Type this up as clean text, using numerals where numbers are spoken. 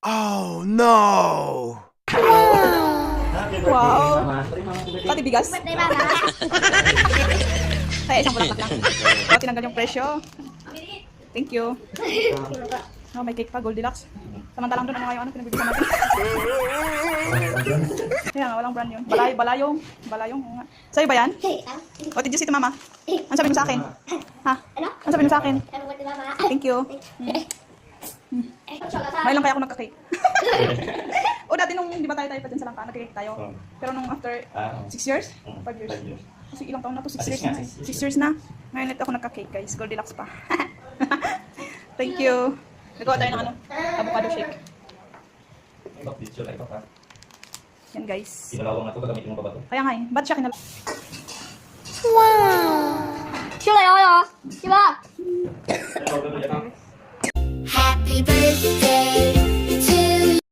Oh no! Wow. Pati bigas. Birthday, mama. Kaya isang bulaklak lang. O, tinanggal yung presyo. Thank you. Oh, may cake pa, Goldilocks. Samantalang doon, ano nga yung pinagbibigyan natin? Kaya nga, walang brand yun. Balayong. Oo nga. Sa'yo ba yan? What did you say to mama? Ano sabi mo sa akin? Ha? Ano sabi mo sa akin? Happy birthday, mama. Thank you. May lang kaya ako nagka-cake. O dati nung, di ba tayo pa dyan sa Langka, nagka-cake tayo. Pero nung after 6 years? 5 years. Kasi ilang taon na to? 6 years na. 6 years na. Ngayon ulit ako nagka-cake, guys. Goldilocks pa. Thank you. Nagawa tayo ng avocado shake. Yan, guys. Kaya nga eh. Ba't siya kinala? Sure, yo. Diba? Happy birthday